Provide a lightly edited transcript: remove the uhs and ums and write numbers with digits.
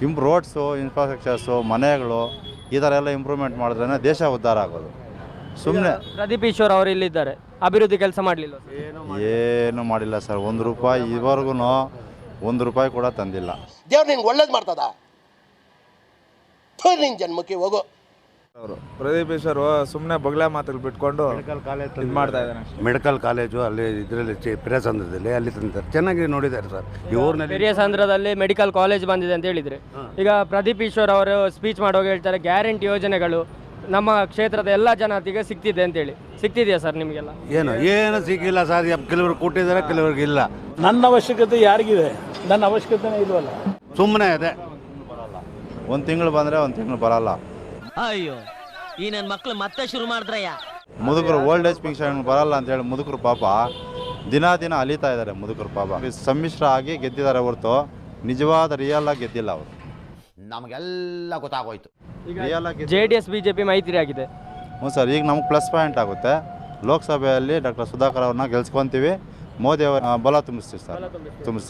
ಬಿಟ್ಟು ರೋಡ್ಸು, ಇನ್ಫ್ರಾಸ್ಟ್ರಕ್ಚರ್ಸು, ಮನೆಗಳು ಈ ಥರ ಎಲ್ಲ ಇಂಪ್ರೂವ್ಮೆಂಟ್ ಮಾಡಿದ್ರೇ ದೇಶ ಉದ್ಧಾರ ಆಗೋದು. ಸುಮ್ಮನೆ ಪ್ರದೀಪ್ ಈಶ್ವರ್ ಅವರು ಇಲ್ಲಿದ್ದಾರೆ, ಅಭಿವೃದ್ಧಿ ಕೆಲಸ ಮಾಡಲಿಲ್ಲ. ಏನು ಮಾಡಿಲ್ಲ ಸರ್. 1 ರೂಪಾಯಿ ಇದುವರೆಗೂ 1 ರೂಪಾಯಿ ಕೂಡ ತಂದಿಲ್ಲ. ದೇವ್ರು ನಿನ್ಗೆ ಒಳ್ಳೇದು ಮಾಡ್ತದ, ನಿನ್ನ ಜನ್ಮಕ್ಕೆ ಹೋಗೋ. ಅವರು ಪ್ರದೀಪ್ ಈಶ್ವರ್ ಸುಮ್ಮನೆ ಬಗ್ಲಾ ಮಾತಲ್ಲಿ ಬಿಟ್ಕೊಂಡು ಇದು ಮಾಡ್ತಾ ಇದ್ದಾನೆ. ಮೆಡಿಕಲ್ ಕಾಲೇಜು ಅಲ್ಲಿ ಇದರಲ್ಲಿ ಪಿರಿಯಾಸಂದ್ರದಲ್ಲಿ ಅಲ್ಲಿ ತಂದಿದ್ದಾರೆ, ಚೆನ್ನಾಗಿ ನೋಡಿದ್ದಾರೆ ಸರ್. ಇವ್ರನ್ನಲ್ಲಿ ಪೆರಿಯಸಂದ್ರದಲ್ಲಿ ಮೆಡಿಕಲ್ ಕಾಲೇಜ್ ಬಂದಿದೆ ಅಂತ ಹೇಳಿದರೆ, ಈಗ ಪ್ರದೀಪ್ ಈಶ್ವರ್ ಅವರು ಸ್ಪೀಚ್ ಮಾಡುವಾಗ ಹೇಳ್ತಾರೆ ಗ್ಯಾರಂಟಿ ಯೋಜನೆಗಳು ನಮ್ಮ ಕ್ಷೇತ್ರದ ಎಲ್ಲ ಜನತೆಗೆ ಸಿಗ್ತಿದೆ ಅಂತೇಳಿ. ಸಿಗ್ತಿದೆಯಾ ಸರ್ ನಿಮಗೆಲ್ಲ? ಏನು ಸಿಕ್ಕಿಲ್ಲ ಸರ್. ಕೆಲವರು ಕೊಟ್ಟಿದ್ದಾರೆ, ಕೆಲವ್ರಿಗೆ ಇಲ್ಲ. ನನ್ನ ಅವಶ್ಯಕತೆ ಯಾರಿಗಿದೆ? ನನ್ನ ಅವಶ್ಯಕತೆನೇ ಇಲ್ವಲ್ಲ. ಸುಮ್ಮನೆ ಇದೆ. 1 ತಿಂಗಳು ಬಂದರೆ 1 ತಿಂಗಳು ಬರಲ್ಲ. ಅಯ್ಯೋ, ಈ ನನ್ನ ಮಕ್ಳು ಮತ್ತೆ ಶುರು ಮಾಡಿದ್ರಯ್ಯ. ಮುದುಕರು ಓಲ್ಡ್ ಏಜ್ ಪೆನ್ಷನ್ ಬರಲ್ಲ ಅಂತೇಳಿ ಮುದುಕರು ಪಾಪ ದಿನ ಅಲಿತಾ ಇದ್ದಾರೆ. ಮುದುಕರು ಪಾಪ ಸಮ್ಮಿಶ್ರ ಆಗಿ ಗೆದ್ದಿದ್ದಾರೆ ಹೊರತು ನಿಜವಾದ ರಿಯಲ್ ಆಗಿ ಗೆದ್ದಿಲ್ಲ ಅವರು. ನಮಗೆಲ್ಲ ಗೊತ್ತಾಗೋಯ್ತು. JDS BJP ಮೈತ್ರಿ ಆಗಿದೆ. ಹ್ಞೂ ಸರ್, ಈಗ ನಮ್ಗೆ ಪ್ಲಸ್ ಪಾಯಿಂಟ್ ಆಗುತ್ತೆ. ಲೋಕಸಭೆಯಲ್ಲಿ ಡಾಕ್ಟರ್ ಸುಧಾಕರ್ ಅವ್ರನ್ನ ಗೆಲ್ಸ್ಕೊತೀವಿ, ಮೋದಿ ಅವರ ಬಲ ತುಂಬಿಸ್ತೀವಿ ಸರ್, ತುಂಬಿಸ್ತೀವಿ.